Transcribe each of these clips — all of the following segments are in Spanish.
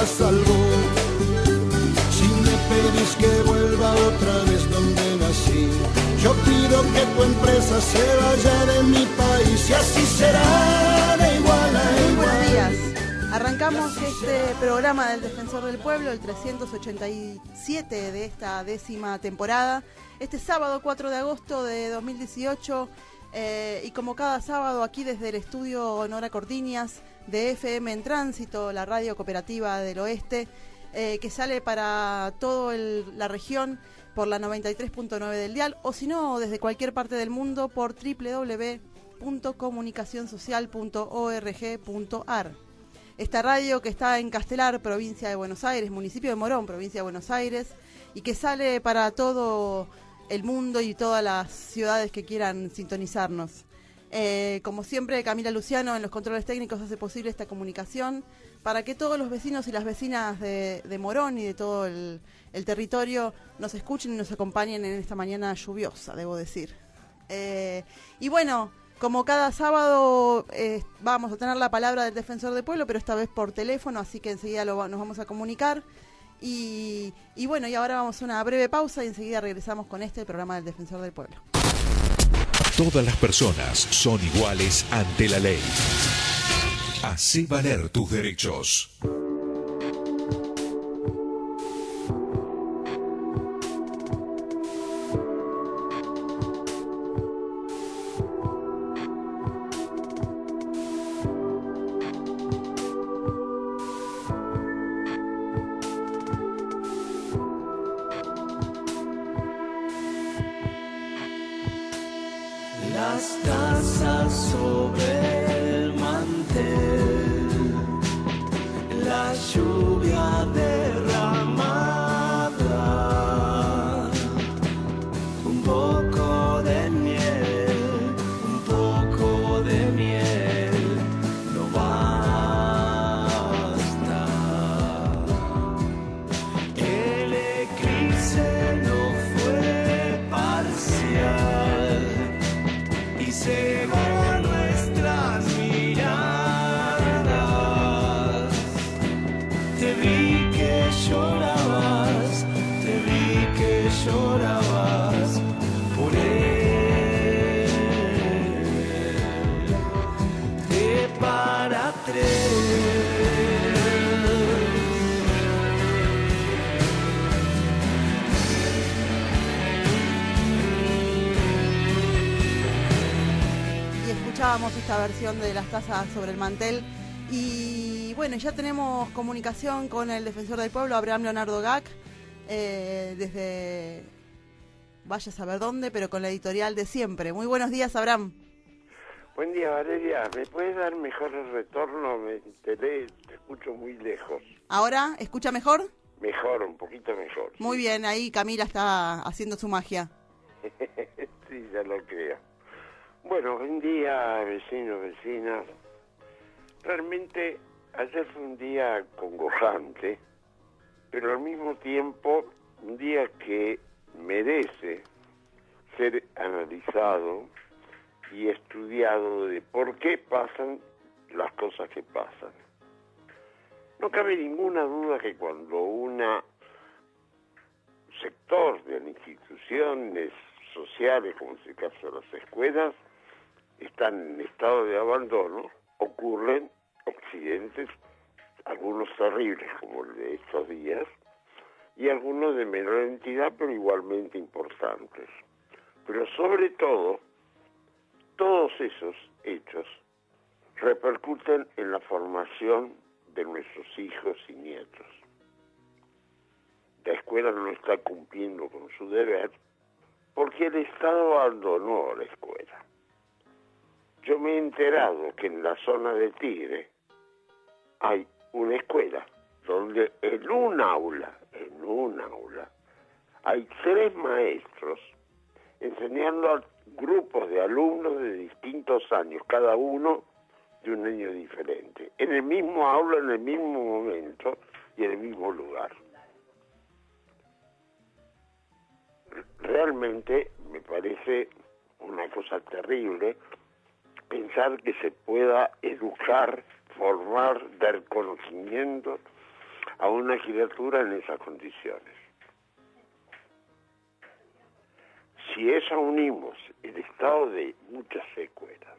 salvó. Si me pedís que vuelva otra vez donde nací, yo pido que tu empresa se vaya de mi país y así será de igual a igual. Buenos días. Arrancamos este programa del Defensor del Pueblo, el 387 de esta 10ª temporada, este sábado 4 de agosto de 2018, y como cada sábado aquí desde el estudio Nora Cortiñas de FM en Tránsito, la radio cooperativa del oeste, que sale para toda la región por la 93.9 del dial, o si no, desde cualquier parte del mundo por www.comunicacionsocial.org.ar. Esta radio que está en Castelar, provincia de Buenos Aires, municipio de Morón, provincia de Buenos Aires, y que sale para todo el mundo y todas las ciudades que quieran sintonizarnos. Como siempre, Camila Luciano en los controles técnicos hace posible esta comunicación para que todos los vecinos y las vecinas de Morón y de todo el territorio nos escuchen y nos acompañen en esta mañana lluviosa, debo decir. Y bueno, como cada sábado vamos a tener la palabra del Defensor del Pueblo, pero esta vez por teléfono, así que enseguida nos vamos a comunicar. Y bueno, y ahora vamos a una breve pausa y enseguida regresamos con el programa del Defensor del Pueblo. Todas las personas son iguales ante la ley. Hacé valer tus derechos. Las tazas sobre el mantel, la lluvia derramada, un poco de miel, no basta. El eclipse no fue parcial y cegó nuestras miradas. Te vi que llorabas por él. De para tres. Escuchábamos esta versión de las tazas sobre el mantel y bueno, ya tenemos comunicación con el Defensor del Pueblo, Abraham Leonardo Gac, desde vaya a saber dónde, pero con la editorial de siempre. Muy buenos días, Abraham. Buen día, Valeria. ¿Me puedes dar mejor el retorno? Te escucho muy lejos. ¿Ahora? ¿Escucha mejor? Mejor, un poquito mejor. Muy bien, ahí Camila está haciendo su magia. Sí, ya lo creo. Bueno, buen día, vecinos, vecinas. Realmente ayer fue un día congojante, pero al mismo tiempo un día que merece ser analizado y estudiado de por qué pasan las cosas que pasan. No cabe ninguna duda que cuando un sector de las instituciones sociales, como es el caso de las escuelas, están en estado de abandono, ocurren accidentes, algunos terribles como el de estos días, y algunos de menor entidad, pero igualmente importantes. Pero sobre todo, todos esos hechos repercuten en la formación de nuestros hijos y nietos. La escuela no está cumpliendo con su deber porque el Estado abandonó la escuela. Yo me he enterado que en la zona de Tigre hay una escuela donde en un aula, hay 3 maestros enseñando a grupos de alumnos de distintos años, cada uno de un año diferente, en el mismo aula, en el mismo momento y en el mismo lugar. Realmente me parece una cosa terrible pensar que se pueda educar, formar, dar conocimiento a una criatura en esas condiciones. Si a eso unimos el estado de muchas secuelas,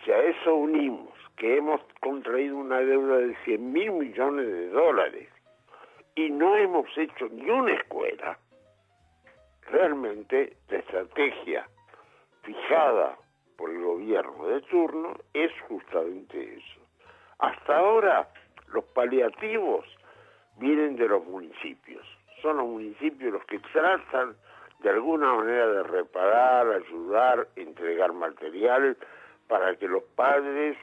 si a eso unimos que hemos contraído una deuda de 100.000 millones de dólares y no hemos hecho ni una escuela, realmente la estrategia fijada por el gobierno de turno es justamente eso. Hasta ahora los paliativos vienen de los municipios. Son los municipios los que tratan de alguna manera de reparar, ayudar, entregar material para que los padres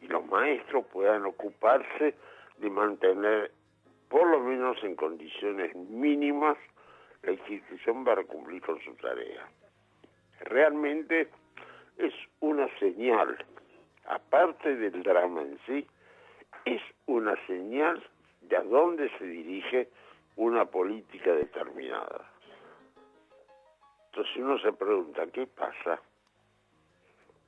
y los maestros puedan ocuparse de mantener, por lo menos en condiciones mínimas, la institución para cumplir con su tarea. Realmente es una señal, aparte del drama en sí, es una señal de a dónde se dirige una política determinada. Entonces uno se pregunta, ¿qué pasa?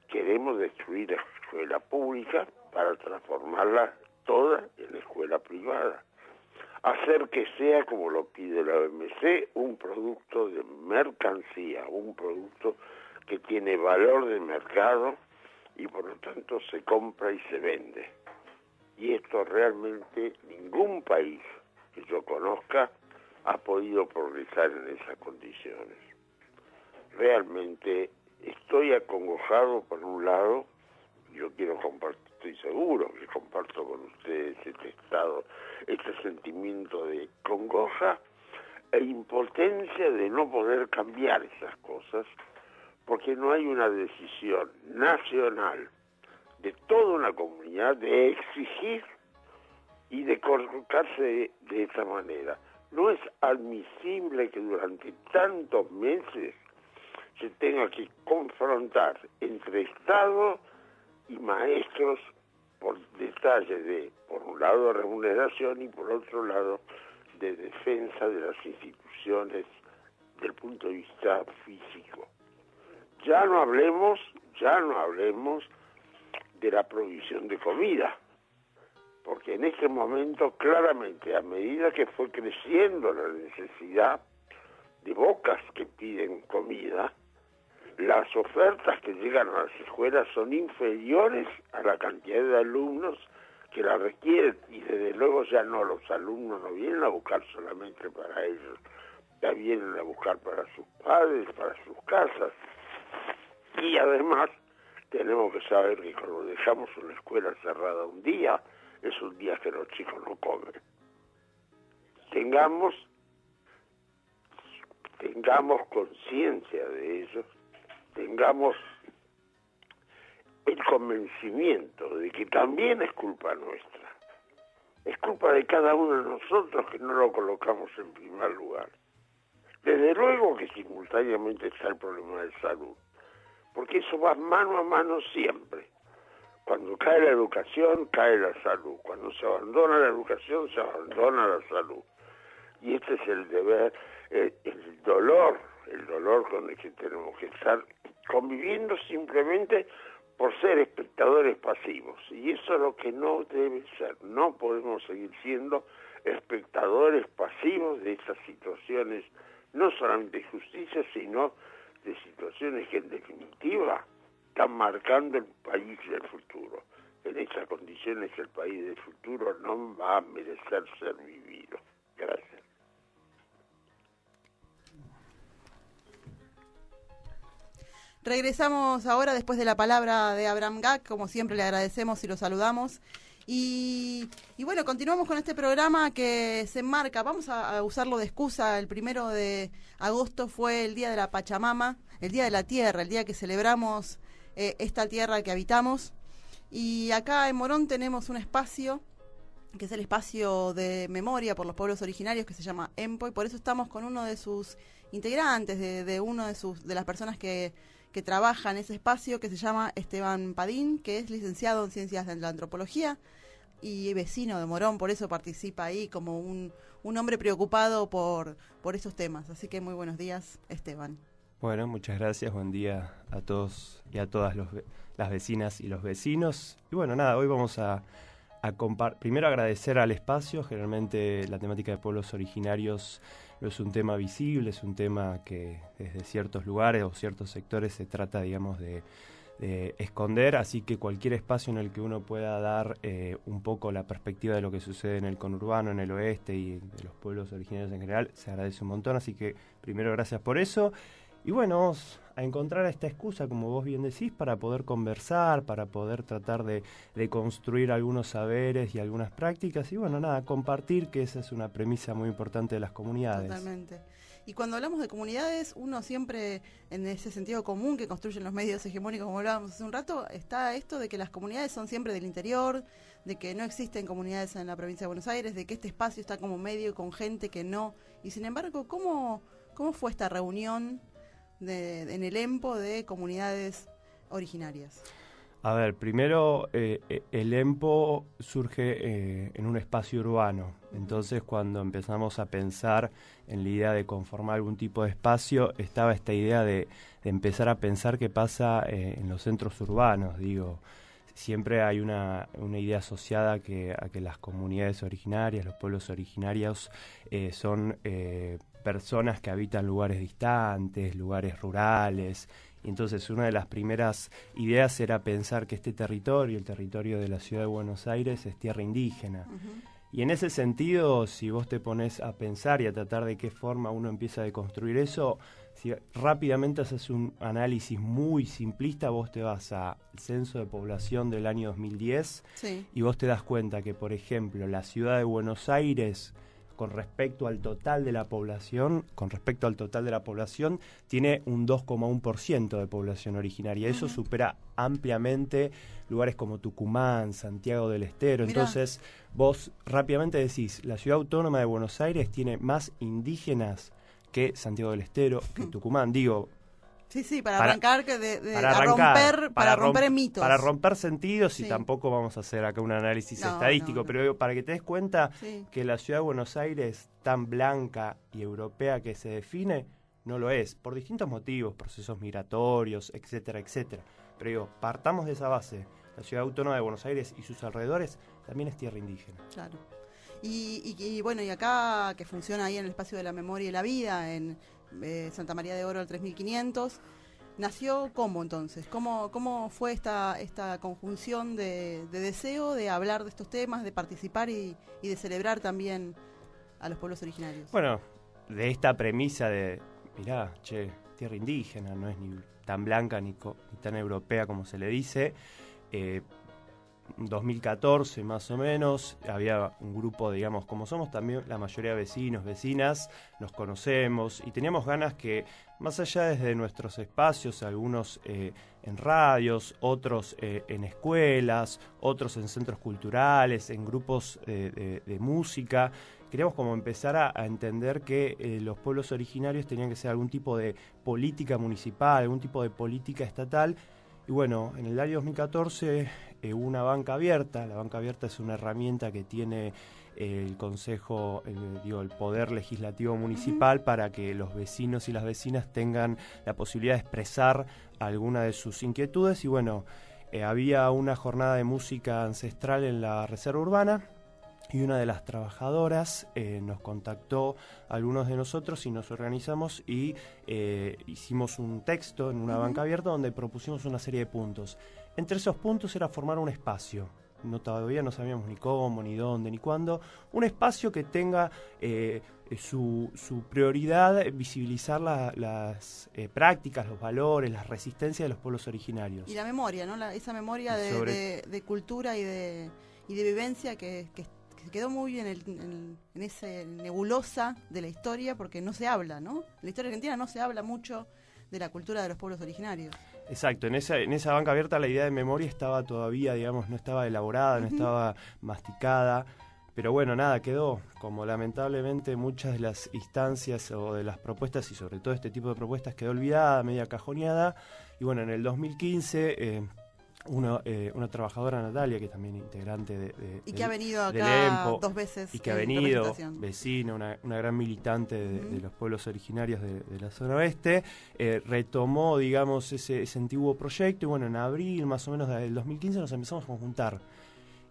Queremos destruir la escuela pública para transformarla toda en escuela privada. Hacer que sea, como lo pide la OMC, un producto de mercancía, un producto que tiene valor de mercado y por lo tanto se compra y se vende. Y esto realmente ningún país que yo conozca ha podido progresar en esas condiciones. Realmente estoy acongojado por un lado, yo quiero compartir, estoy seguro que comparto con ustedes este estado, este sentimiento de congoja e impotencia de no poder cambiar esas cosas, porque no hay una decisión nacional de toda una comunidad de exigir y de colocarse de esta manera. No es admisible que durante tantos meses se tenga que confrontar entre Estado y maestros por detalles de, por un lado, remuneración y por otro lado, de defensa de las instituciones del punto de vista físico. Ya no hablemos de la provisión de comida, porque en este momento claramente, a medida que fue creciendo la necesidad de bocas que piden comida, las ofertas que llegan a las escuelas son inferiores a la cantidad de alumnos que la requieren, y desde luego ya no, los alumnos no vienen a buscar solamente para ellos, ya vienen a buscar para sus padres, para sus casas. Y además tenemos que saber que cuando dejamos una escuela cerrada un día, es un día que los chicos no comen. Tengamos conciencia de ello, tengamos el convencimiento de que también es culpa nuestra, es culpa de cada uno de nosotros que no lo colocamos en primer lugar. Desde luego que simultáneamente está el problema de salud, porque eso va mano a mano siempre. Cuando cae la educación, cae la salud. Cuando se abandona la educación, se abandona la salud. Y este es el deber, el dolor con el que tenemos que estar conviviendo simplemente por ser espectadores pasivos. Y eso es lo que no debe ser. No podemos seguir siendo espectadores pasivos de estas situaciones, no solamente de justicia, sino de situaciones que en definitiva están marcando el país del futuro. En esas condiciones el país del futuro no va a merecer ser vivido. Gracias. Regresamos ahora después de la palabra de Abraham Gack, como siempre le agradecemos y lo saludamos. Y bueno, continuamos con este programa que se enmarca, vamos a usarlo de excusa. El 1 de agosto fue el Día de la Pachamama, el Día de la Tierra, el día que celebramos esta tierra que habitamos. Y acá en Morón tenemos un espacio, que es el espacio de memoria por los pueblos originarios, que se llama EMPO, y por eso estamos con uno de sus integrantes, de uno de las personas que trabaja en ese espacio, que se llama Esteban Padín, que es licenciado en Ciencias de la Antropología y vecino de Morón, por eso participa ahí como un hombre preocupado por esos temas. Así que muy buenos días, Esteban. Bueno, muchas gracias, buen día a todos y a todas las vecinas y los vecinos. Y bueno, nada, hoy vamos a primero agradecer al espacio. Generalmente la temática de pueblos originarios no es un tema visible, es un tema que desde ciertos lugares o ciertos sectores se trata, digamos, de esconder, así que cualquier espacio en el que uno pueda dar un poco la perspectiva de lo que sucede en el conurbano, en el oeste y de los pueblos originarios en general, se agradece un montón, así que primero gracias por eso. Y bueno, vamos a encontrar esta excusa, como vos bien decís, para poder conversar, para poder tratar de construir algunos saberes y algunas prácticas, y bueno, nada, compartir, que esa es una premisa muy importante de las comunidades. Totalmente. Y cuando hablamos de comunidades, uno siempre, en ese sentido común que construyen los medios hegemónicos, como hablábamos hace un rato, está esto de que las comunidades son siempre del interior, de que no existen comunidades en la provincia de Buenos Aires, de que este espacio está como medio con gente que no. Y sin embargo, ¿cómo fue esta reunión en el EMPO de comunidades originarias? A ver, primero el EMPO surge en un espacio urbano. Entonces, cuando empezamos a pensar en la idea de conformar algún tipo de espacio, estaba esta idea de empezar a pensar qué pasa en los centros urbanos. Digo, siempre hay una idea asociada a que las comunidades originarias, los pueblos originarios, son personas que habitan lugares distantes, lugares rurales. Y entonces una de las primeras ideas era pensar que este territorio, el territorio de la ciudad de Buenos Aires, es tierra indígena. Uh-huh. Y en ese sentido, si vos te pones a pensar y a tratar de qué forma uno empieza a deconstruir eso, si rápidamente haces un análisis muy simplista, vos te vas al censo de población del año 2010, sí, y vos te das cuenta que, por ejemplo, la ciudad de Buenos Aires, con respecto al total de la población, tiene un 2,1% de población originaria. Eso supera ampliamente lugares como Tucumán, Santiago del Estero. Mirá. Entonces, vos rápidamente decís, la ciudad autónoma de Buenos Aires tiene más indígenas que Santiago del Estero, que Tucumán. Digo, sí, para arrancar, para romper mitos. Para romper sentidos, sí. Y tampoco vamos a hacer acá un análisis estadístico, pero para que te des cuenta que la ciudad de Buenos Aires, tan blanca y europea que se define, no lo es, por distintos motivos, procesos migratorios, etcétera, etcétera. Pero digo, partamos de esa base. La ciudad autónoma de Buenos Aires y sus alrededores también es tierra indígena. Claro. Y bueno, y acá, que funciona ahí en el espacio de la memoria y la vida, en Santa María de Oro al 3500, ¿nació cómo entonces? ¿Cómo fue esta conjunción de deseo de hablar de estos temas, de participar y de celebrar también a los pueblos originarios? Bueno, de esta premisa de, mirá, tierra indígena, no es ni tan blanca ni tan europea como se le dice, 2014 más o menos, había un grupo, digamos, como somos también la mayoría de vecinos, vecinas, nos conocemos y teníamos ganas que, más allá desde nuestros espacios, algunos en radios, otros en escuelas, otros en centros culturales, en grupos de música, queríamos como empezar a entender que los pueblos originarios tenían que ser algún tipo de política municipal, algún tipo de política estatal. Y bueno, en el año 2014 hubo una banca abierta. La banca abierta es una herramienta que tiene el Consejo, el Poder Legislativo Municipal, para que los vecinos y las vecinas tengan la posibilidad de expresar alguna de sus inquietudes. Y bueno, había una jornada de música ancestral en la Reserva Urbana. Y una de las trabajadoras nos contactó a algunos de nosotros y nos organizamos y hicimos un texto en una banca abierta donde propusimos una serie de puntos. Entre esos puntos era formar un espacio. Todavía no sabíamos ni cómo, ni dónde, ni cuándo. Un espacio que tenga su prioridad, visibilizar las prácticas, los valores, las resistencias de los pueblos originarios. Y la memoria, ¿no? Esa memoria de cultura y de vivencia que quedó muy bien en esa nebulosa de la historia, porque no se habla, ¿no? En la historia argentina no se habla mucho de la cultura de los pueblos originarios. Exacto, en esa banca abierta la idea de memoria estaba todavía, digamos, no estaba elaborada, no estaba masticada, pero bueno, nada, quedó, como lamentablemente muchas de las instancias o de las propuestas, y sobre todo este tipo de propuestas, quedó olvidada, media cajoneada, y bueno, en el 2015... Una trabajadora, Natalia, que también integrante y que ha venido acá EMPO, 2 veces y que ha venido, vecina, una gran militante de los pueblos originarios de la zona oeste, retomó, digamos, ese antiguo proyecto. Y bueno, en abril más o menos del 2015 nos empezamos a conjuntar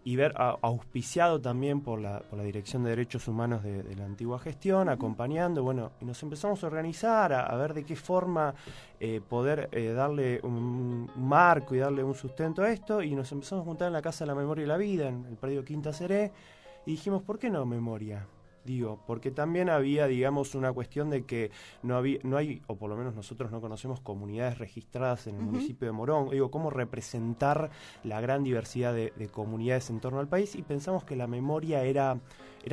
y ver auspiciado también por la Dirección de Derechos Humanos de la antigua gestión, acompañando, bueno, y nos empezamos a organizar, a ver de qué forma poder darle un marco y darle un sustento a esto, y nos empezamos a juntar en la Casa de la Memoria y la Vida, en el predio Quinta Seré, y dijimos, ¿por qué no memoria? Digo, porque también había, digamos, una cuestión de que no hay, o por lo menos nosotros no conocemos comunidades registradas en el municipio de Morón. Digo, cómo representar la gran diversidad de comunidades en torno al país, y pensamos que la memoria era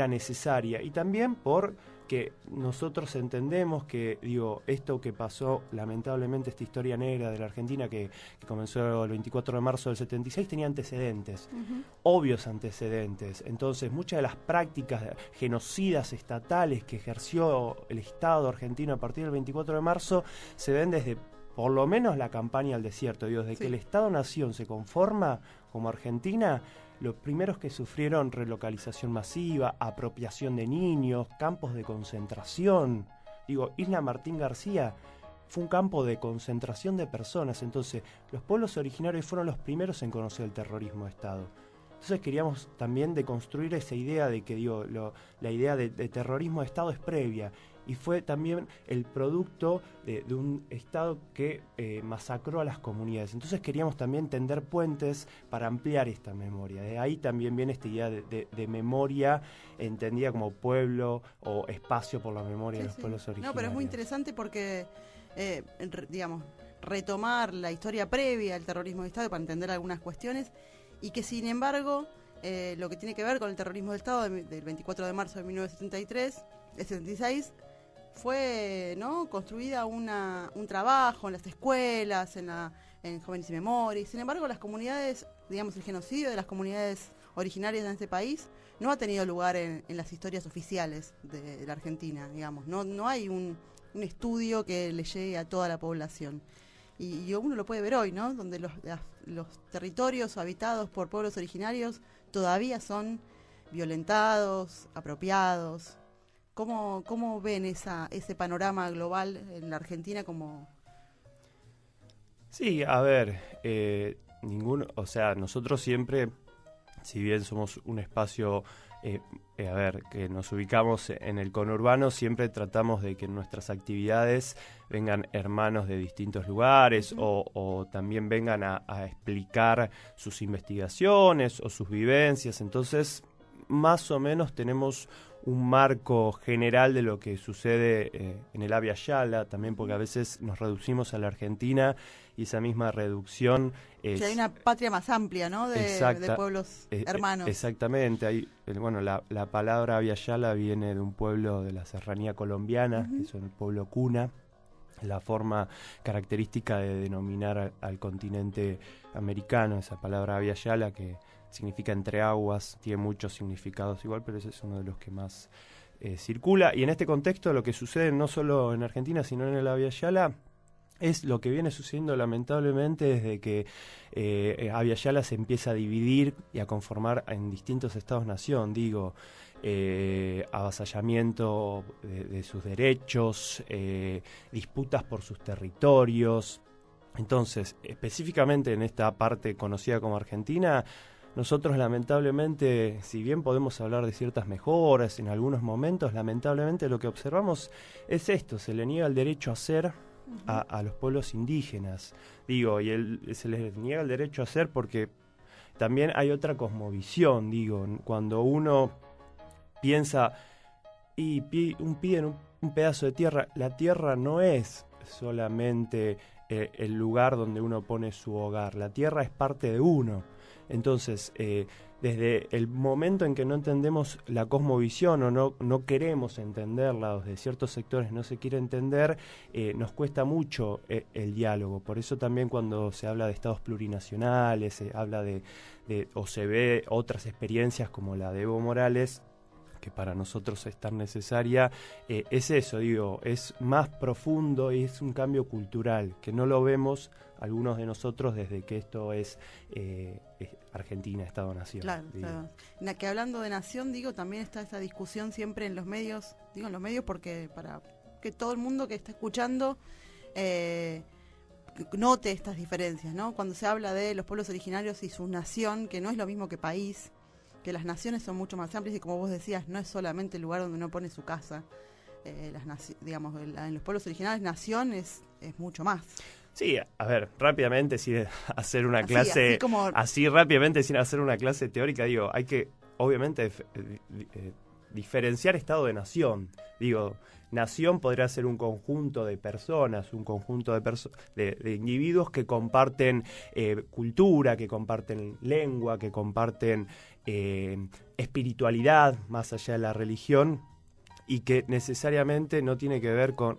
necesaria. Y también porque nosotros entendemos que, digo, esto que pasó, lamentablemente, esta historia negra de la Argentina que comenzó el 24 de marzo del 76, tenía antecedentes, obvios antecedentes. Entonces, muchas de las prácticas genocidas estatales que ejerció el Estado argentino a partir del 24 de marzo se ven desde, por lo menos, la campaña al desierto. Digo, desde que el Estado-Nación se conforma como Argentina, los primeros que sufrieron relocalización masiva, apropiación de niños, campos de concentración. Digo, Isla Martín García fue un campo de concentración de personas. Entonces, los pueblos originarios fueron los primeros en conocer el terrorismo de Estado. Entonces queríamos también deconstruir esa idea de que, digo, la idea de terrorismo de Estado es previa, y fue también el producto de un Estado que masacró a las comunidades. Entonces queríamos también tender puentes para ampliar esta memoria. De ahí también viene esta idea de memoria entendida como pueblo o espacio por la memoria de los pueblos originarios. No, pero es muy interesante porque, digamos, retomar la historia previa al terrorismo de Estado para entender algunas cuestiones, y que sin embargo lo que tiene que ver con el terrorismo de Estado del 24 de marzo de 1976 fue, ¿no?, construida un trabajo en las escuelas, en Jóvenes y Memoria. Sin embargo, las comunidades, digamos, el genocidio de las comunidades originarias de este país no ha tenido lugar en las historias oficiales de la Argentina, digamos. No hay un estudio que le llegue a toda la población. Y uno lo puede ver hoy, ¿no?, donde los territorios habitados por pueblos originarios todavía son violentados, apropiados. ¿Cómo ven ese panorama global en la Argentina como...? Sí, a ver, o sea, nosotros siempre, si bien somos un espacio, que nos ubicamos en el conurbano, siempre tratamos de que en nuestras actividades vengan hermanos de distintos lugares, o también vengan a explicar sus investigaciones o sus vivencias. Entonces, más o menos tenemos un marco general de lo que sucede en el Abya Yala, también porque a veces nos reducimos a la Argentina, y esa misma reducción es... Que hay una patria más amplia, ¿no?, de pueblos hermanos. Exactamente. La palabra Abya Yala viene de un pueblo de la serranía colombiana, que es el pueblo Cuna, la forma característica de denominar al continente americano, esa palabra Abya Yala, que significa entre aguas, tiene muchos significados igual, pero ese es uno de los que más circula. Y en este contexto, lo que sucede no solo en Argentina, sino en el Abya Yala, es lo que viene sucediendo lamentablemente desde que Abya Yala se empieza a dividir y a conformar en distintos estados-nación. Digo, avasallamiento de sus derechos, disputas por sus territorios. Entonces, específicamente en esta parte conocida como Argentina, nosotros lamentablemente, si bien podemos hablar de ciertas mejoras en algunos momentos, lamentablemente lo que observamos es esto: se le niega el derecho a ser a los pueblos indígenas. Digo, y se les niega el derecho a ser porque también hay otra cosmovisión. Digo, cuando uno piensa y piden un pedazo de tierra, la tierra no es solamente el lugar donde uno pone su hogar, la tierra es parte de uno. Entonces, desde el momento en que no entendemos la cosmovisión o no queremos entenderla, o de ciertos sectores no se quiere entender, nos cuesta mucho el diálogo. Por eso también cuando se habla de estados plurinacionales, se habla o se ve otras experiencias como la de Evo Morales, que para nosotros es tan necesaria, es eso, digo, es más profundo y es un cambio cultural, que no lo vemos algunos de nosotros desde que esto es Argentina, Estado-Nación. Claro, claro. Que hablando de nación, digo, también está esta discusión siempre en los medios, digo en los medios porque para que todo el mundo que está escuchando note estas diferencias, ¿no? Cuando se habla de los pueblos originarios y su nación, que no es lo mismo que país, que las naciones son mucho más amplias y como vos decías, no es solamente el lugar donde uno pone su casa. Digamos, en los pueblos originales, nación es mucho más. Sí, a ver, rápidamente, sin hacer una clase, así rápidamente, sin hacer una clase teórica, digo, hay que, obviamente, diferenciar estado de nación. Digo, nación podría ser un conjunto de personas, un conjunto de individuos que comparten cultura, que comparten lengua, que comparten espiritualidad, más allá de la religión, y que necesariamente no tiene que ver con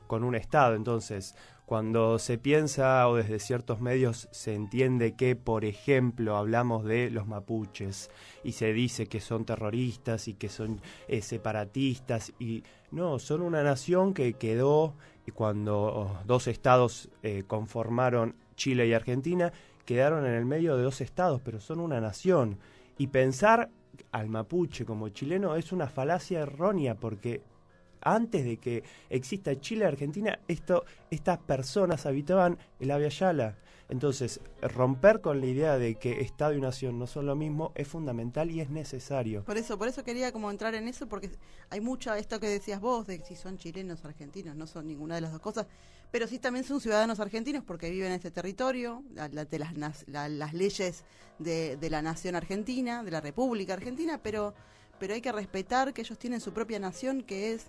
un Estado. Entonces, cuando se piensa o desde ciertos medios se entiende que, por ejemplo, hablamos de los mapuches y se dice que son terroristas y que son separatistas, y no, son una nación que quedó, y cuando dos estados conformaron Chile y Argentina, quedaron en el medio de dos estados, pero son una nación. Y pensar al mapuche como chileno es una falacia errónea, porque antes de que exista Chile y Argentina, estas personas habitaban el Abya Yala. Entonces, romper con la idea de que Estado y nación no son lo mismo es fundamental y es necesario. Por eso quería como entrar en eso, porque hay mucho esto que decías vos, de si son chilenos o argentinos, no son ninguna de las dos cosas, pero sí también son ciudadanos argentinos porque viven en este territorio, las leyes de la nación argentina, de la República Argentina, pero hay que respetar que ellos tienen su propia nación, que es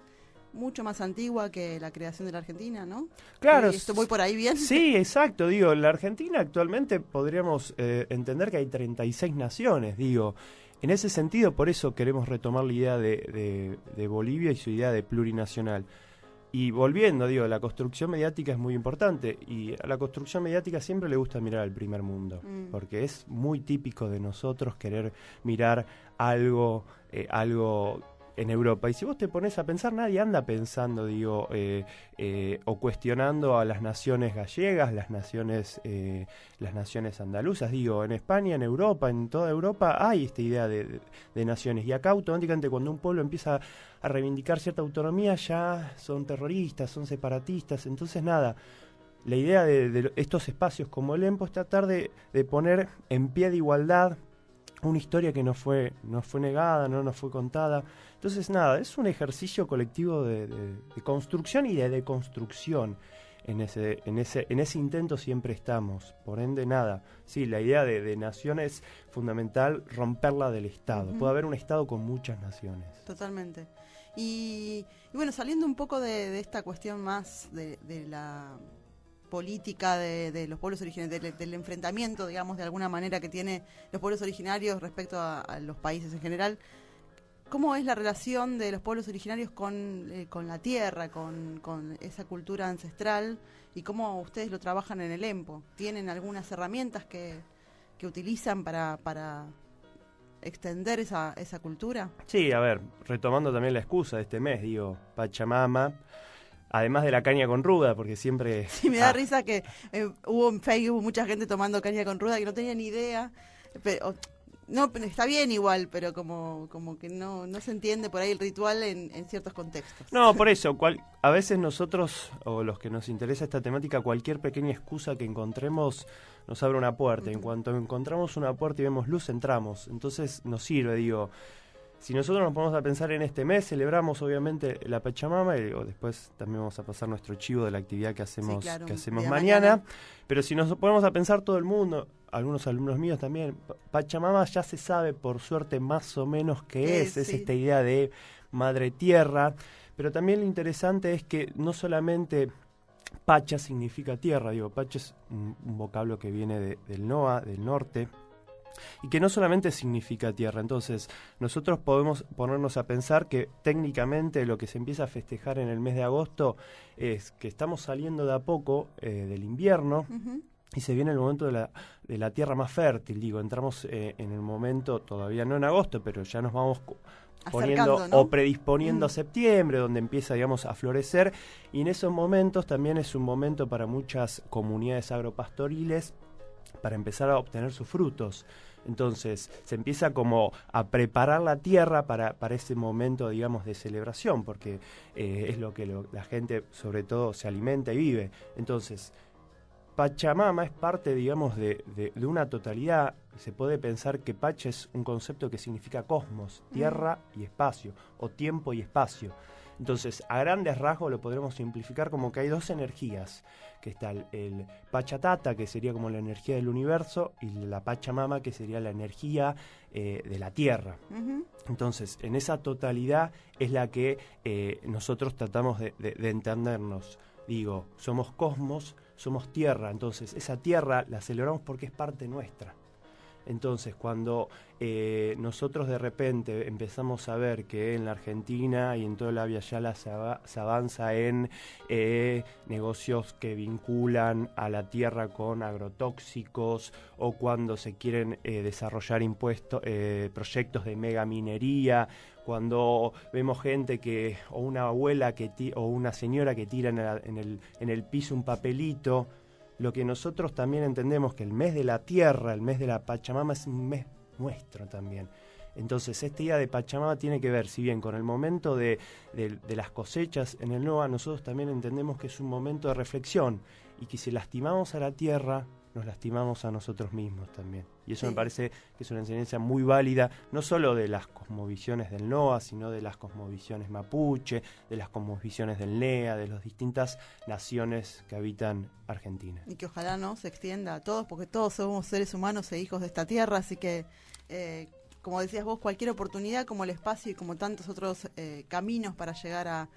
mucho más antigua que la creación de la Argentina, ¿no? Claro. ¿Esto voy por ahí bien? Sí, exacto. Digo, la Argentina actualmente podríamos entender que hay 36 naciones, digo. En ese sentido, por eso queremos retomar la idea de Bolivia y su idea de plurinacional. Y volviendo, digo, la construcción mediática es muy importante, y a la construcción mediática siempre le gusta mirar al primer mundo, porque es muy típico de nosotros querer mirar algo en Europa. Y si vos te pones a pensar, nadie anda pensando, digo, o cuestionando a las naciones gallegas, las naciones andaluzas. Digo, en España, en Europa, en toda Europa hay esta idea de naciones. Y acá automáticamente cuando un pueblo empieza a reivindicar cierta autonomía, ya son terroristas, son separatistas. Entonces nada, la idea de estos espacios como el EMPO es tratar de poner en pie de igualdad una historia que no fue negada, no fue contada. Entonces nada, es un ejercicio colectivo de construcción y de deconstrucción. En ese intento siempre estamos. Por ende, nada, sí, la idea de nación es fundamental, romperla del Estado. Puede haber un Estado con muchas naciones. Totalmente. Y bueno, saliendo un poco de esta cuestión más de la política de los pueblos originarios, del enfrentamiento, digamos, de alguna manera que tiene los pueblos originarios respecto a los países en general, ¿cómo es la relación de los pueblos originarios con la tierra, con esa cultura ancestral, y cómo ustedes lo trabajan en el EMPO? ¿Tienen algunas herramientas que utilizan para extender esa cultura? Sí, a ver, retomando también la excusa de este mes, digo, Pachamama. Además de la caña con ruda, porque siempre... Sí, me da risa que hubo en Facebook mucha gente tomando caña con ruda que no tenía ni idea. Pero, no, está bien igual, pero como que no se entiende por ahí el ritual en ciertos contextos. No, por eso, a veces nosotros, o los que nos interesa esta temática, cualquier pequeña excusa que encontremos nos abre una puerta. En cuanto encontramos una puerta y vemos luz, entramos. Entonces nos sirve, digo... Si nosotros nos ponemos a pensar en este mes, celebramos obviamente la Pachamama, y después también vamos a pasar nuestro chivo de la actividad que hacemos, sí, claro, mañana. Pero si nos ponemos a pensar todo el mundo, algunos alumnos míos también, Pachamama ya se sabe por suerte más o menos qué es esta idea de madre tierra, pero también lo interesante es que no solamente Pacha significa tierra, digo, Pacha es un vocablo que viene del NOA, del norte, y que no solamente significa tierra. Entonces nosotros podemos ponernos a pensar que técnicamente lo que se empieza a festejar en el mes de agosto es que estamos saliendo de a poco del invierno, y se viene el momento de la tierra más fértil. Digo, entramos en el momento, todavía no en agosto, pero ya nos vamos poniendo, ¿no?, o predisponiendo a septiembre, donde empieza, digamos, a florecer, y en esos momentos también es un momento para muchas comunidades agropastoriles para empezar a obtener sus frutos. Entonces se empieza como a preparar la tierra para ese momento, digamos, de celebración, porque es lo que la gente sobre todo se alimenta y vive. Entonces Pachamama es parte, digamos, de una totalidad. Se puede pensar que Pacha es un concepto que significa cosmos, tierra y espacio, o tiempo y espacio. Entonces, a grandes rasgos lo podremos simplificar como que hay dos energías, que está el Pachatata, que sería como la energía del universo, y la Pachamama, que sería la energía de la tierra. Entonces, en esa totalidad es la que nosotros tratamos de entendernos. Digo, somos cosmos, somos tierra, entonces esa tierra la celebramos porque es parte nuestra. Entonces, cuando nosotros de repente empezamos a ver que en la Argentina y en toda la Via Yala se avanza en negocios que vinculan a la tierra con agrotóxicos, o cuando se quieren desarrollar proyectos de megaminería, cuando vemos gente o una abuela o una señora que tira en el piso un papelito. Lo que nosotros también entendemos que el mes de la tierra, el mes de la Pachamama, es un mes nuestro también. Entonces, este día de Pachamama tiene que ver, si bien con el momento de las cosechas en el NOA, nosotros también entendemos que es un momento de reflexión, y que si lastimamos a la tierra, nos lastimamos a nosotros mismos también. Y eso me parece que es una enseñanza muy válida, no solo de las cosmovisiones del NOA, sino de las cosmovisiones mapuche, de las cosmovisiones del NEA, de las distintas naciones que habitan Argentina. Y que ojalá no se extienda a todos, porque todos somos seres humanos e hijos de esta tierra, así que, como decías vos, cualquier oportunidad, como el espacio y como tantos otros caminos para llegar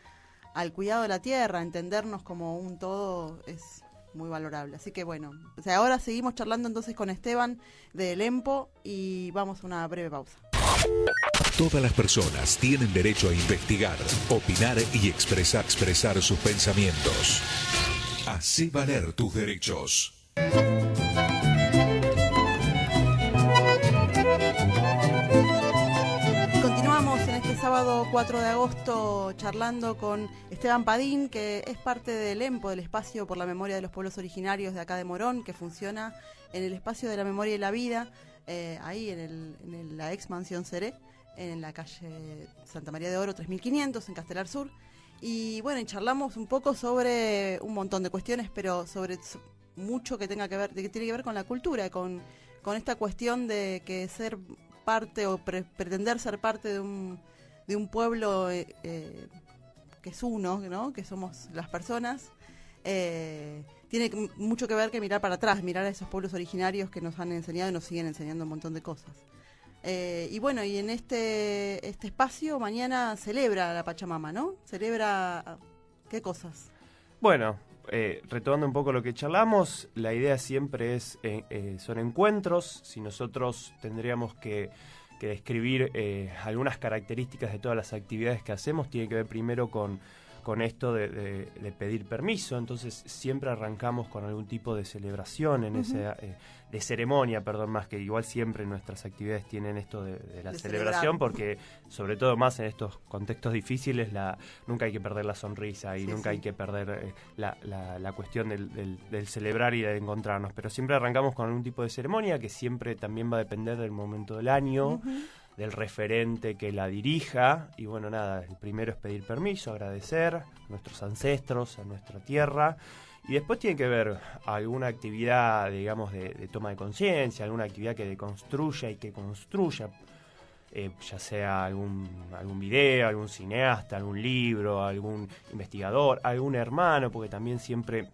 al cuidado de la tierra, entendernos como un todo, es muy valorable. Así que bueno, ahora seguimos charlando entonces con Esteban de Lempo y vamos a una breve pausa. Todas las personas tienen derecho a investigar, opinar y expresar sus pensamientos. Hacé valer tus derechos. Continuamos en este sábado 4 de agosto charlando con Esteban Padín, que es parte del EMPO, del Espacio por la Memoria de los Pueblos Originarios de acá de Morón, que funciona en el Espacio de la Memoria y la Vida, ahí en la ex Mansión Seré, en la calle Santa María de Oro 3500, en Castelar Sur. Y bueno, y charlamos un poco sobre un montón de cuestiones, pero sobre mucho que tiene que ver con la cultura, con esta cuestión de que ser parte o pretender ser parte de un pueblo que es uno, ¿no? Que somos las personas, tiene mucho que ver que mirar para atrás, mirar a esos pueblos originarios que nos han enseñado y nos siguen enseñando un montón de cosas. Y bueno, y en este espacio mañana celebra la Pachamama, ¿no? Celebra ¿qué cosas? Bueno, retomando un poco lo que charlamos, la idea siempre son encuentros. Si nosotros tendríamos que describir algunas características de todas las actividades que hacemos, tiene que ver primero con esto de pedir permiso. Entonces siempre arrancamos con algún tipo de celebración de ceremonia, más que igual siempre nuestras actividades tienen esto de la celebración, porque sobre todo más en estos contextos difíciles nunca hay que perder la sonrisa y nunca hay que perder la cuestión del celebrar y de encontrarnos, pero siempre arrancamos con algún tipo de ceremonia que siempre también va a depender del momento del año, del referente que la dirija. Y bueno, nada, el primero es pedir permiso, agradecer a nuestros ancestros, a nuestra tierra, y después tiene que ver alguna actividad, digamos, de toma de conciencia, alguna actividad que deconstruya y que construya, ya sea algún video, algún cineasta, algún libro, algún investigador, algún hermano, porque también siempre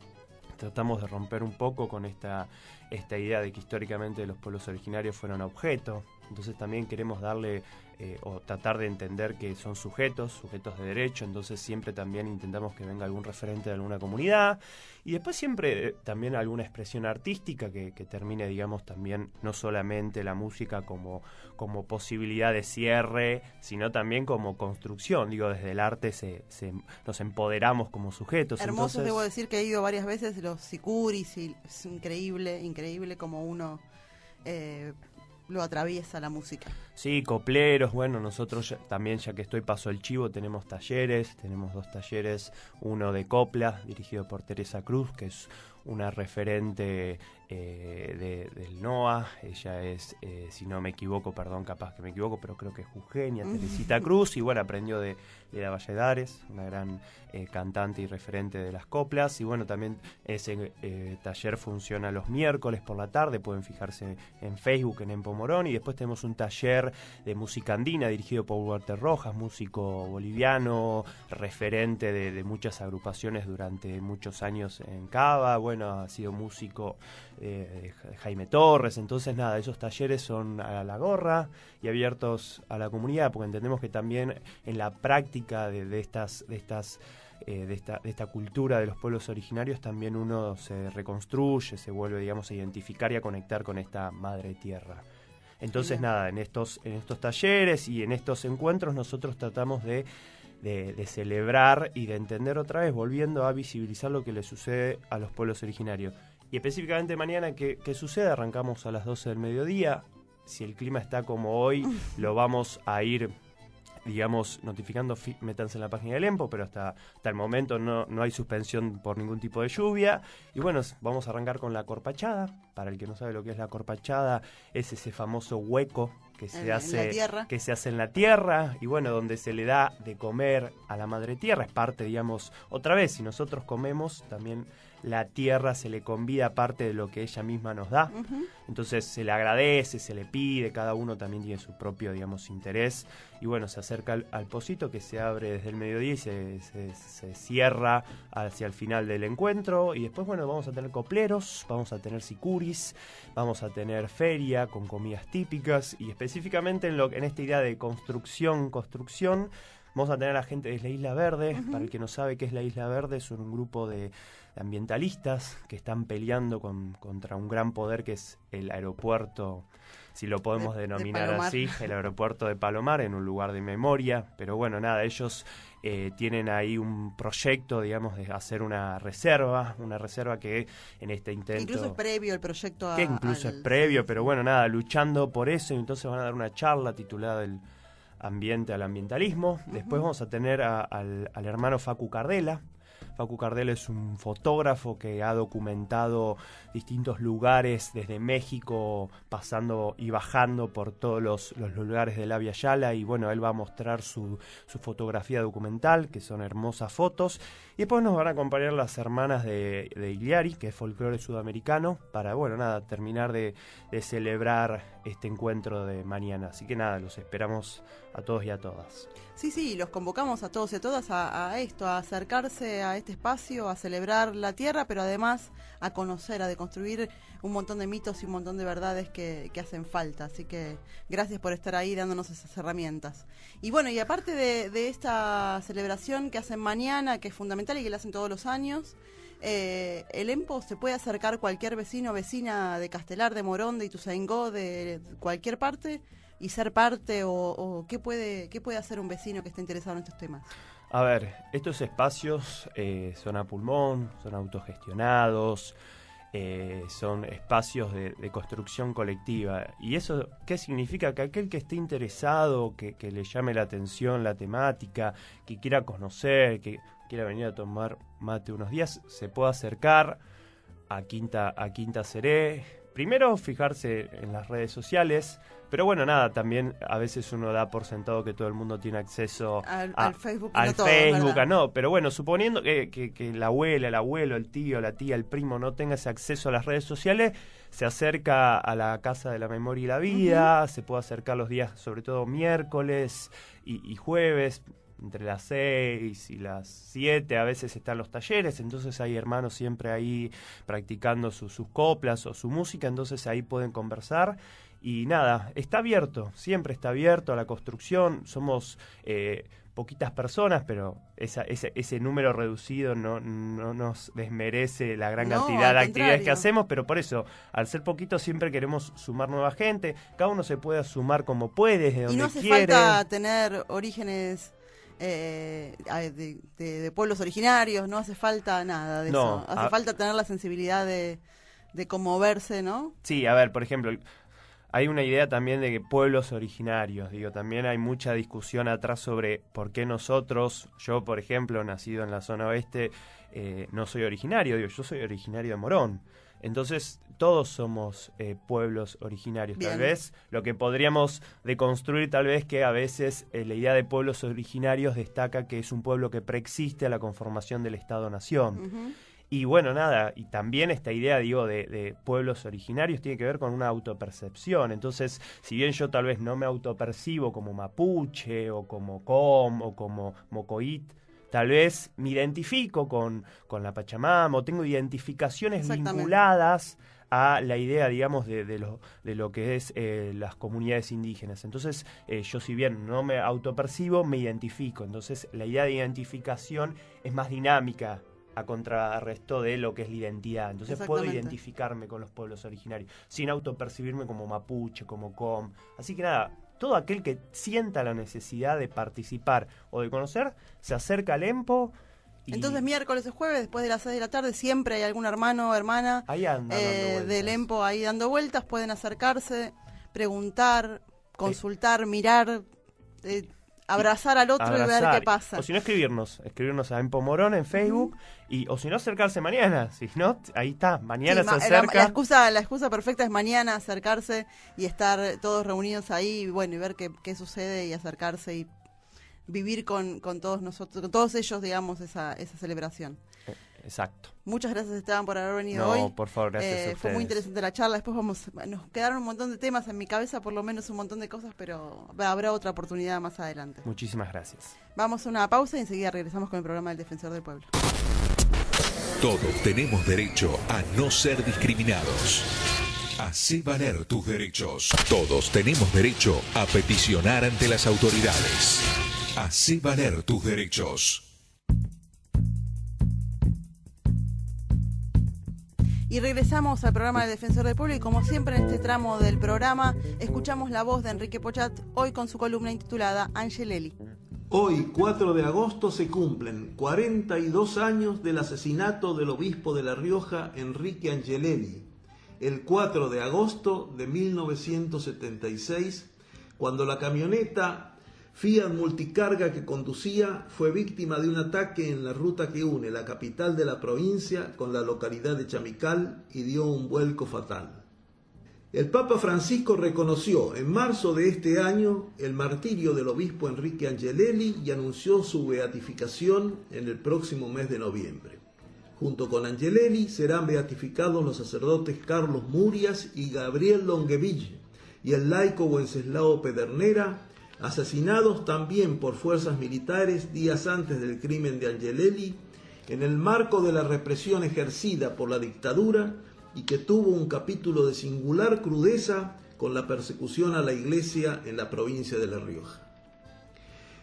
tratamos de romper un poco con esta idea de que históricamente los pueblos originarios fueron objetos. Entonces también queremos darle o tratar de entender que son sujetos de derecho. Entonces siempre también intentamos que venga algún referente de alguna comunidad, y después siempre también alguna expresión artística que termine, digamos, también no solamente la música como posibilidad de cierre, sino también como construcción. Digo, desde el arte nos empoderamos como sujetos. Hermoso. Entonces, debo decir que he ido varias veces los sicuris y es increíble como uno lo atraviesa la música. Sí, copleros. Bueno, nosotros también, ya que paso el chivo, tenemos talleres. Tenemos 2 talleres, uno de copla, dirigido por Teresa Cruz, que es una referente del NOA. Ella es, si no me equivoco, perdón, capaz que me equivoco, pero creo que es jujeña, Teresita Cruz, y bueno, aprendió de Leda Valladares, una gran cantante y referente de las coplas. Y bueno, también ese taller funciona los miércoles por la tarde, pueden fijarse en Facebook, en Empo Morón. Y después tenemos un taller de música andina dirigido por Walter Rojas, músico boliviano, referente de muchas agrupaciones durante muchos años en Cava. Bueno, ha sido músico de Jaime Torres. Entonces nada, esos talleres son a la gorra y abiertos a la comunidad, porque entendemos que también en la práctica de esta cultura de los pueblos originarios también uno se reconstruye, se vuelve, digamos, a identificar y a conectar con esta madre tierra. Entonces nada, en estos talleres y en estos encuentros nosotros tratamos de celebrar y de entender otra vez, volviendo a visibilizar lo que le sucede a los pueblos originarios. Y específicamente mañana, ¿qué sucede? Arrancamos a las 12 del mediodía. Si el clima está como hoy, lo vamos a ir, digamos, notificando. Métanse en la página del EMPO, pero hasta el momento no hay suspensión por ningún tipo de lluvia. Y bueno, vamos a arrancar con la corpachada. Para el que no sabe lo que es la corpachada, es ese famoso hueco que se hace en la tierra, y bueno, donde se le da de comer a la madre tierra. Es parte, digamos, otra vez, si nosotros comemos, también la tierra se le convida parte de lo que ella misma nos da. Entonces se le agradece, se le pide, cada uno también tiene su propio, digamos, interés. Y bueno, se acerca al pocito, que se abre desde el mediodía y se cierra hacia el final del encuentro. Y después, bueno, vamos a tener copleros, vamos a tener sicuris, vamos a tener feria con comidas típicas. Y específicamente en esta idea de construcción, vamos a tener a la gente de la Isla Verde. Para el que no sabe qué es la Isla Verde, son un grupo de ambientalistas que están peleando contra un gran poder que es el aeropuerto, si lo podemos denominar así, el aeropuerto de Palomar, en un lugar de memoria. Pero bueno, nada, ellos tienen ahí un proyecto, digamos, de hacer una reserva que en este intento... Incluso es previo el proyecto. Es previo, pero bueno, nada, luchando por eso. Y entonces van a dar una charla titulada El ambiente al ambientalismo. Después vamos a tener al hermano Facu Cardela. Facu Cardela es un fotógrafo que ha documentado distintos lugares desde México, pasando y bajando por todos los lugares de la Via Yala, y bueno, él va a mostrar su fotografía documental, que son hermosas fotos. Y después nos van a acompañar las hermanas de Iliari, que es folclore sudamericano, para, bueno, nada, terminar de celebrar este encuentro de mañana. Así que nada, los esperamos a todos y a todas. Sí, los convocamos a todos y a todas a esto, a acercarse a este espacio, a celebrar la tierra, pero además a conocer, a deconstruir un montón de mitos y un montón de verdades que hacen falta. Así que gracias por estar ahí dándonos esas herramientas. Y bueno, y aparte de esta celebración que hacen mañana, que es fundamental y que la hacen todos los años, el EMPO se puede acercar cualquier vecino o vecina de Castelar, de Morón, de Ituzaingó, de cualquier parte, y ser parte, o ¿qué puede hacer un vecino que esté interesado en estos temas? A ver, estos espacios son a pulmón, son autogestionados, son espacios de construcción colectiva. ¿Y eso qué significa? Que aquel que esté interesado, que le llame la atención la temática, que quiera conocer, que quiera venir a tomar mate unos días, se puede acercar a Quinta Seré. Primero, fijarse en las redes sociales, pero bueno, nada, también a veces uno da por sentado que todo el mundo tiene acceso al Facebook. No, pero bueno, suponiendo que la abuela, el abuelo, el tío, la tía, el primo no tenga ese acceso a las redes sociales, se acerca a la Casa de la Memoria y la Vida, se puede acercar los días, sobre todo miércoles y jueves, entre las 6 y las 7 a veces están los talleres, entonces hay hermanos siempre ahí practicando sus coplas o su música, entonces ahí pueden conversar. Y nada, está abierto, siempre está abierto a la construcción. Somos poquitas personas, pero ese número reducido no nos desmerece la gran cantidad de actividades que hacemos, pero por eso, al ser poquitos, siempre queremos sumar nueva gente. Cada uno se puede sumar como puede, desde donde quiere. Y no hace falta tener orígenes de pueblos originarios, no hace falta nada de eso. Hace falta tener la sensibilidad de conmoverse, ¿no? Sí, a ver, por ejemplo, hay una idea también de que pueblos originarios, digo, también hay mucha discusión atrás sobre por qué nosotros, yo por ejemplo, nacido en la zona oeste, no soy originario, digo, yo soy originario de Morón. Entonces, todos somos pueblos originarios. Bien. Tal vez lo que podríamos deconstruir, tal vez que a veces la idea de pueblos originarios destaca que es un pueblo que preexiste a la conformación del Estado-Nación. Ujú. Y bueno, nada, y también esta idea, digo, de pueblos originarios tiene que ver con una autopercepción. Entonces, si bien yo tal vez no me autopercibo como mapuche, o como com, o como mocoit, tal vez me identifico con la Pachamama, o tengo identificaciones vinculadas a la idea, digamos, de lo que es las comunidades indígenas. Entonces, yo si bien no me autopercibo, me identifico. Entonces, la idea de identificación es más dinámica a contrarresto de lo que es la identidad. Entonces puedo identificarme con los pueblos originarios, sin autopercibirme como mapuche, como com. Así que nada, todo aquel que sienta la necesidad de participar o de conocer, se acerca al EMPO. Entonces miércoles o jueves, después de las 6 de la tarde, siempre hay algún hermano o hermana del EMPO ahí dando vueltas, pueden acercarse, preguntar, consultar, mirar, abrazar al otro y ver qué pasa. O si no, escribirnos a Empo Morón en Facebook, o si no, acercarse mañana. Si no, ahí está, mañana se acerca. La excusa perfecta es mañana acercarse y estar todos reunidos ahí, y bueno, y ver qué sucede y acercarse y vivir con todos nosotros, con todos ellos, digamos, esa celebración. Exacto. Muchas gracias, Esteban, por haber venido hoy. No, por favor, gracias a ustedes. Fue muy interesante la charla. Después nos quedaron un montón de temas en mi cabeza, por lo menos un montón de cosas, pero habrá otra oportunidad más adelante. Muchísimas gracias. Vamos a una pausa y enseguida regresamos con el programa del Defensor del Pueblo. Todos tenemos derecho a no ser discriminados. Hacé valer tus derechos. Todos tenemos derecho a peticionar ante las autoridades. Hacé valer tus derechos. Y regresamos al programa del Defensor del Pueblo y como siempre en este tramo del programa escuchamos la voz de Enrique Pochat, hoy con su columna intitulada Angelelli. Hoy, 4 de agosto, se cumplen 42 años del asesinato del obispo de La Rioja, Enrique Angelelli, el 4 de agosto de 1976, cuando la camioneta Fiat Multicarga que conducía fue víctima de un ataque en la ruta que une la capital de la provincia con la localidad de Chamical y dio un vuelco fatal. El Papa Francisco reconoció en marzo de este año el martirio del obispo Enrique Angelelli y anunció su beatificación en el próximo mes de noviembre. Junto con Angelelli serán beatificados los sacerdotes Carlos Murias y Gabriel Longueville y el laico Wenceslao Pedernera, asesinados también por fuerzas militares días antes del crimen de Angelelli, en el marco de la represión ejercida por la dictadura y que tuvo un capítulo de singular crudeza con la persecución a la Iglesia en la provincia de La Rioja.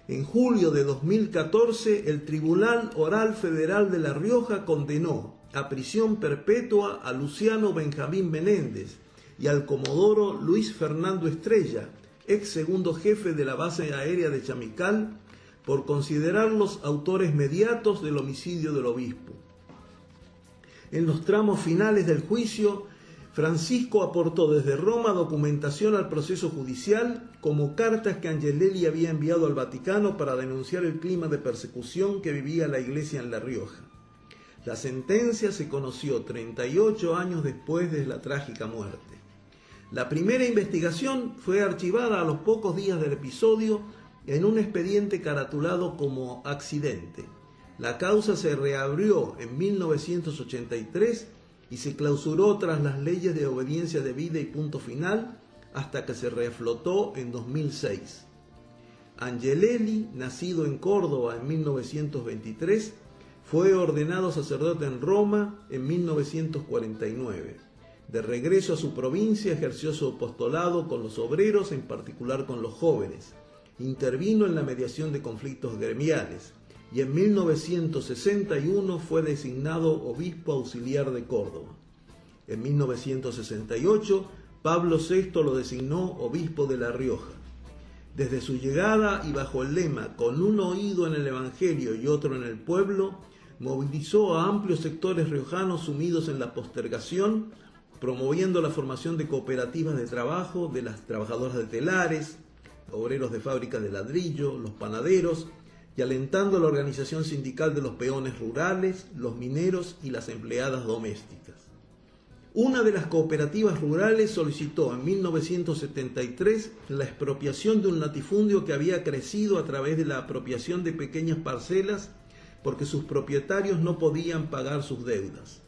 En julio de 2014, el Tribunal Oral Federal de La Rioja condenó a prisión perpetua a Luciano Benjamín Menéndez y al comodoro Luis Fernando Estrella, ex segundo jefe de la base aérea de Chamical, por considerarlos autores mediatos del homicidio del obispo. En los tramos finales del juicio, Francisco aportó desde Roma documentación al proceso judicial, como cartas que Angelelli había enviado al Vaticano para denunciar el clima de persecución que vivía la Iglesia en La Rioja. La sentencia se conoció 38 años después de la trágica muerte. La primera investigación fue archivada a los pocos días del episodio en un expediente caratulado como accidente. La causa se reabrió en 1983 y se clausuró tras las leyes de obediencia debida y punto final hasta que se reflotó en 2006. Angelelli, nacido en Córdoba en 1923, fue ordenado sacerdote en Roma en 1949. De regreso a su provincia, ejerció su apostolado con los obreros, en particular con los jóvenes. Intervino en la mediación de conflictos gremiales y en 1961 fue designado obispo auxiliar de Córdoba. En 1968, Pablo VI lo designó obispo de La Rioja. Desde su llegada y bajo el lema "con un oído en el Evangelio y otro en el pueblo", movilizó a amplios sectores riojanos sumidos en la postergación promoviendo la formación de cooperativas de trabajo de las trabajadoras de telares, obreros de fábricas de ladrillo, los panaderos, y alentando la organización sindical de los peones rurales, los mineros y las empleadas domésticas. Una de las cooperativas rurales solicitó en 1973 la expropiación de un latifundio que había crecido a través de la apropiación de pequeñas parcelas porque sus propietarios no podían pagar sus deudas.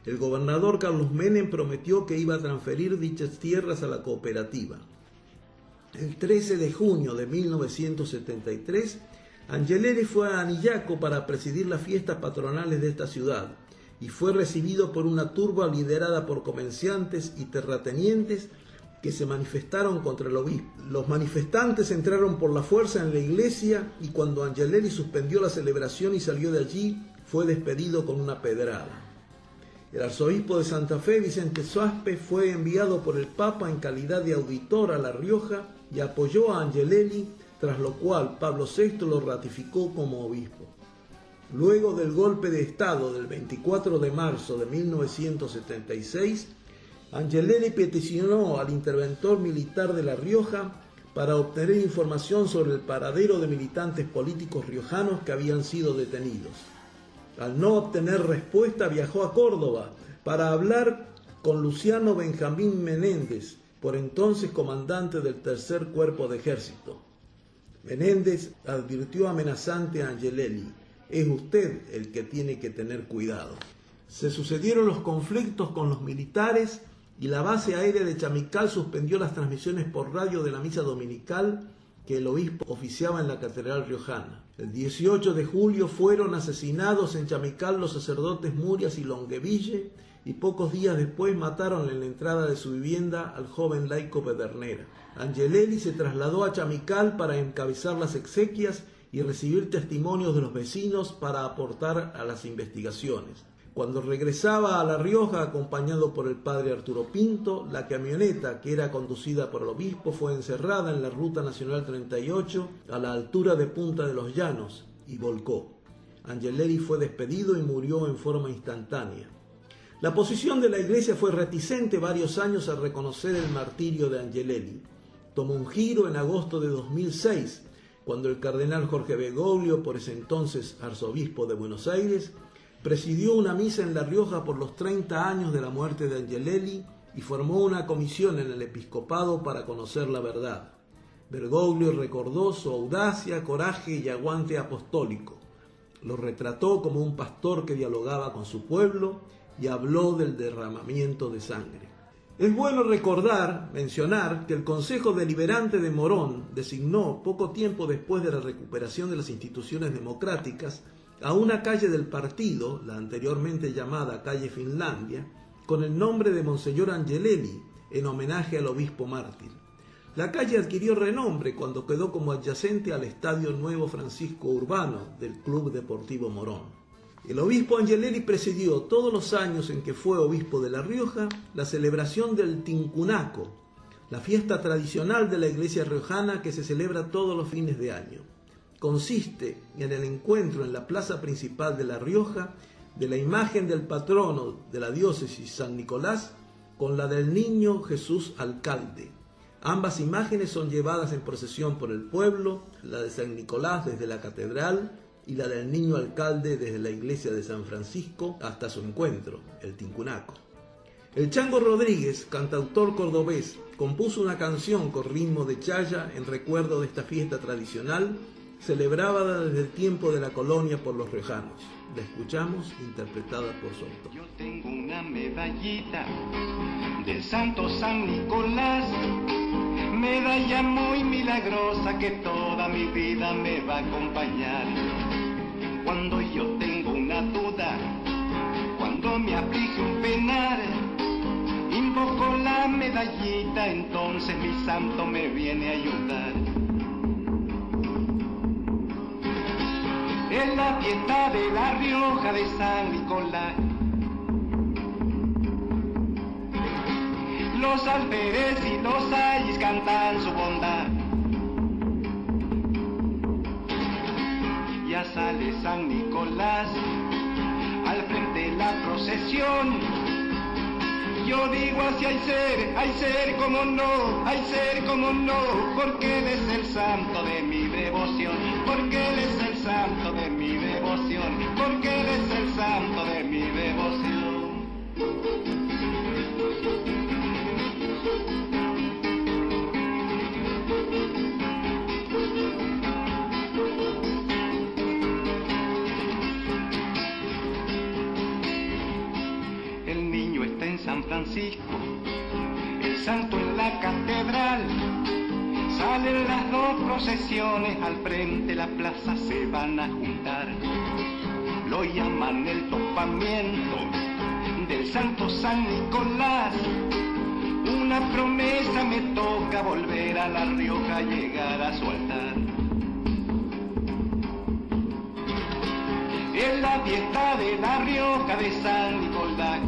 El gobernador Carlos Menem prometió que iba a transferir dichas tierras a la cooperativa. El 13 de junio de 1973, Angelelli fue a Anillaco para presidir las fiestas patronales de esta ciudad y fue recibido por una turba liderada por comerciantes y terratenientes que se manifestaron contra el obispo. Los manifestantes entraron por la fuerza en la iglesia y cuando Angelelli suspendió la celebración y salió de allí, fue despedido con una pedrada. El arzobispo de Santa Fe, Vicente Suaspe, fue enviado por el Papa en calidad de auditor a La Rioja y apoyó a Angelelli, tras lo cual Pablo VI lo ratificó como obispo. Luego del golpe de Estado del 24 de marzo de 1976, Angelelli peticionó al interventor militar de La Rioja para obtener información sobre el paradero de militantes políticos riojanos que habían sido detenidos. Al no obtener respuesta, viajó a Córdoba para hablar con Luciano Benjamín Menéndez, por entonces comandante del Tercer Cuerpo de Ejército. Menéndez advirtió amenazante a Angelelli: es usted el que tiene que tener cuidado. Se sucedieron los conflictos con los militares y la base aérea de Chamical suspendió las transmisiones por radio de la misa dominical que el obispo oficiaba en la catedral riojana. El 18 de julio fueron asesinados en Chamical los sacerdotes Murias y Longueville y pocos días después mataron en la entrada de su vivienda al joven laico Pedernera. Angelelli se trasladó a Chamical para encabezar las exequias y recibir testimonios de los vecinos para aportar a las investigaciones. Cuando regresaba a La Rioja acompañado por el padre Arturo Pinto, la camioneta que era conducida por el obispo fue encerrada en la Ruta Nacional 38 a la altura de Punta de los Llanos y volcó. Angelelli fue despedido y murió en forma instantánea. La posición de la iglesia fue reticente varios años a reconocer el martirio de Angelelli. Tomó un giro en agosto de 2006, cuando el cardenal Jorge Bergoglio, por ese entonces arzobispo de Buenos Aires, presidió una misa en La Rioja por los 30 años de la muerte de Angelelli y formó una comisión en el episcopado para conocer la verdad. Bergoglio recordó su audacia, coraje y aguante apostólico. Lo retrató como un pastor que dialogaba con su pueblo y habló del derramamiento de sangre. Es bueno mencionar que el Consejo Deliberante de Morón designó, poco tiempo después de la recuperación de las instituciones democráticas, a una calle del partido, la anteriormente llamada calle Finlandia, con el nombre de Monseñor Angelelli, en homenaje al obispo mártir. La calle adquirió renombre cuando quedó como adyacente al Estadio Nuevo Francisco Urbano del Club Deportivo Morón. El obispo Angelelli presidió todos los años en que fue obispo de La Rioja la celebración del Tincunaco, la fiesta tradicional de la iglesia riojana que se celebra todos los fines de año. Consiste en el encuentro en la plaza principal de La Rioja de la imagen del patrono de la diócesis San Nicolás con la del niño Jesús alcalde. Ambas imágenes son llevadas en procesión por el pueblo, la de San Nicolás desde la catedral y la del niño alcalde desde la iglesia de San Francisco hasta su encuentro, el Tincunaco. El Chango Rodríguez, cantautor cordobés, compuso una canción con ritmo de chaya en recuerdo de esta fiesta tradicional celebrada desde el tiempo de la colonia por los riojanos. La escuchamos interpretada por su autor. Yo tengo una medallita del Santo San Nicolás, medalla muy milagrosa que toda mi vida me va a acompañar. Cuando yo tengo una duda, cuando me aflige un penar, invoco la medallita, entonces mi santo me viene a ayudar. Es la fiesta de La Rioja de San Nicolás. Los alferes y los ayes cantan su bondad. Ya sale San Nicolás, al frente de la procesión. Yo digo así hay ser como no, hay ser como no, porque Él es el santo de mi devoción, porque Él es el santo de mi devoción, porque Él es el santo de mi devoción. El niño está en San Francisco, el santo en la catedral. Salen las dos procesiones, al frente la plaza se van a juntar. Lo llaman el topamiento del santo San Nicolás. Una promesa me toca, volver a La Rioja, llegar a su altar. En la fiesta de La Rioja de San Nicolás,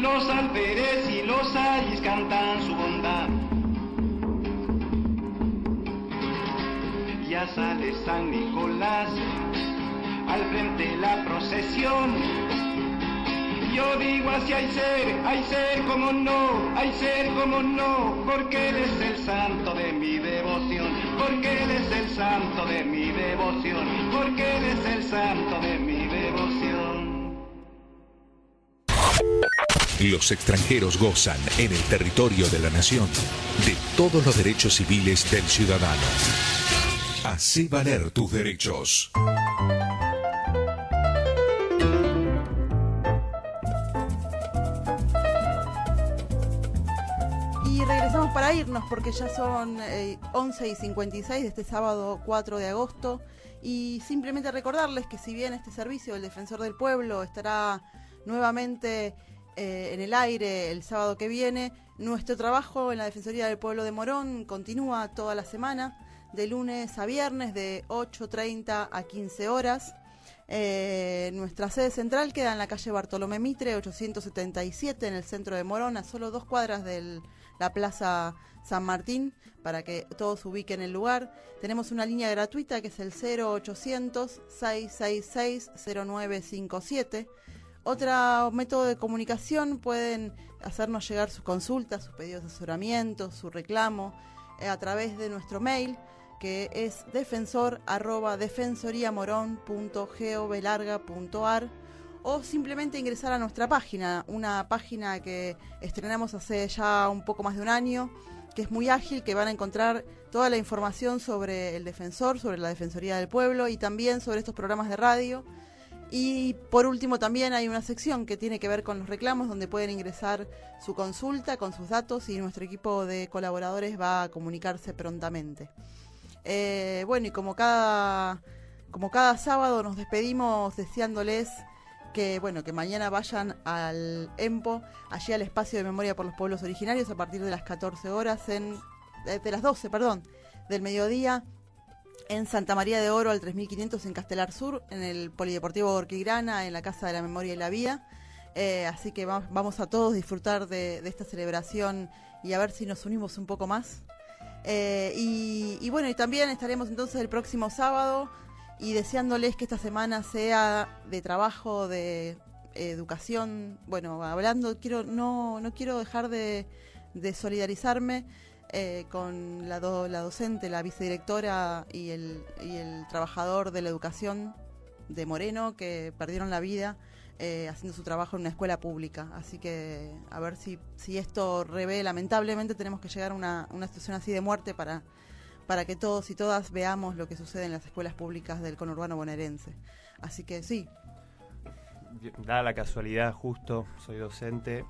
los alferes y los ayis cantan su bondad. Ya sale San Nicolás, al frente la procesión. Yo digo así hay ser como no, hay ser como no, porque Él es el santo de mi devoción, porque Él es el santo de mi devoción, porque Él es el santo de mi devoción. Los extranjeros gozan en el territorio de la nación de todos los derechos civiles del ciudadano. Hacé valer tus derechos. Y regresamos para irnos porque ya son 11:56 de este sábado 4 de agosto. Y simplemente recordarles que si bien este servicio del Defensor del Pueblo estará nuevamente en el aire el sábado que viene, nuestro trabajo en la Defensoría del Pueblo de Morón continúa toda la semana, de lunes a viernes, de 8:30 a 15 horas. Nuestra sede central queda en la calle Bartolomé Mitre, 877, en el centro de Morón, a solo 2 cuadras de la Plaza San Martín, para que todos ubiquen el lugar. Tenemos una línea gratuita que es el 0800-666-0957. Otro método de comunicación, pueden hacernos llegar sus consultas, sus pedidos de asesoramiento, su reclamo, a través de nuestro mail, que es defensor@defensoriamoron.govlarga.ar, o simplemente ingresar a nuestra página, una página que estrenamos hace ya un poco más de un año, que es muy ágil, que van a encontrar toda la información sobre el defensor, sobre la Defensoría del Pueblo y también sobre estos programas de radio. Y por último también hay una sección que tiene que ver con los reclamos, donde pueden ingresar su consulta con sus datos y nuestro equipo de colaboradores va a comunicarse prontamente. Bueno, y como cada sábado nos despedimos deseándoles que mañana vayan al EMPO, allí al Espacio de Memoria por los Pueblos Originarios, a partir de las 14 horas, de las 12, del mediodía, en Santa María de Oro al 3500 en Castelar Sur, en el Polideportivo Orquigrana, en la Casa de la Memoria y la Vida. Así que vamos a todos disfrutar de esta celebración y a ver si nos unimos un poco más. Y también estaremos entonces el próximo sábado, y deseándoles que esta semana sea de trabajo, de educación. Bueno, hablando, no quiero dejar de solidarizarme con la docente, la vicedirectora y el trabajador de la educación de Moreno, que perdieron la vida haciendo su trabajo en una escuela pública. Así que a ver si esto revé, lamentablemente tenemos que llegar a una situación así de muerte para que todos y todas veamos lo que sucede en las escuelas públicas del conurbano bonaerense. Así que sí. Da la casualidad, justo soy docente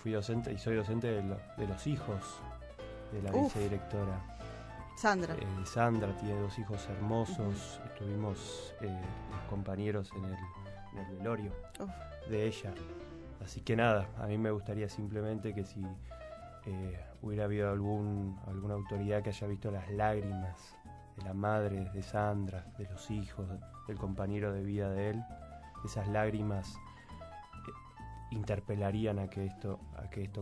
fui docente y soy docente de los hijos de la vicedirectora. Sandra. Sandra tiene 2 hijos hermosos. Estuvimos los compañeros en el velorio de ella. Así que nada, a mí me gustaría simplemente que si hubiera habido alguna autoridad que haya visto las lágrimas de la madre de Sandra, de los hijos, del compañero de vida de él, esas lágrimas interpelarían a que esto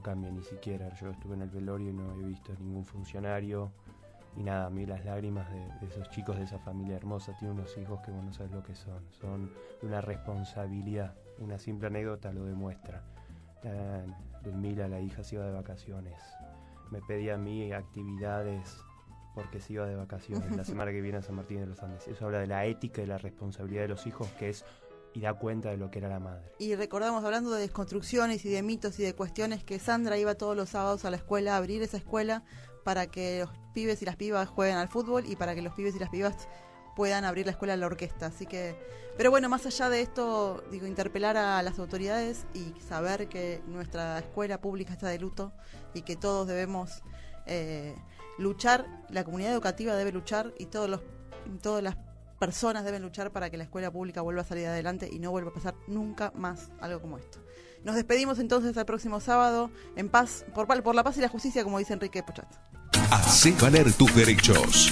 cambie. Ni siquiera yo estuve en el velorio y no he visto ningún funcionario nada, a mí las lágrimas de esos chicos, de esa familia hermosa. Tiene unos hijos que vos no sabés lo que son de una responsabilidad. Una simple anécdota lo demuestra. Ludmila, la hija, se iba de vacaciones. Me pedía a mí actividades porque se iba de vacaciones la semana que viene a San Martín de los Andes. Eso habla de la ética y la responsabilidad de los hijos, que es y da cuenta de lo que era la madre. Y recordamos, hablando de desconstrucciones y de mitos y de cuestiones, que Sandra iba todos los sábados a la escuela a abrir esa escuela para que los pibes y las pibas jueguen al fútbol y para que los pibes y las pibas puedan abrir la escuela a la orquesta. Así que, pero bueno, más allá de esto, digo, interpelar a las autoridades y saber que nuestra escuela pública está de luto y que todos debemos luchar, la comunidad educativa debe luchar y todas las personas deben luchar para que la escuela pública vuelva a salir adelante y no vuelva a pasar nunca más algo como esto. Nos despedimos entonces hasta el próximo sábado, en paz, por la paz y la justicia, como dice Enrique Pochat. Hacé valer tus derechos.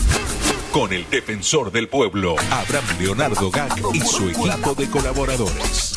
Con el defensor del pueblo, Abraham Leonardo Gac y su equipo de colaboradores.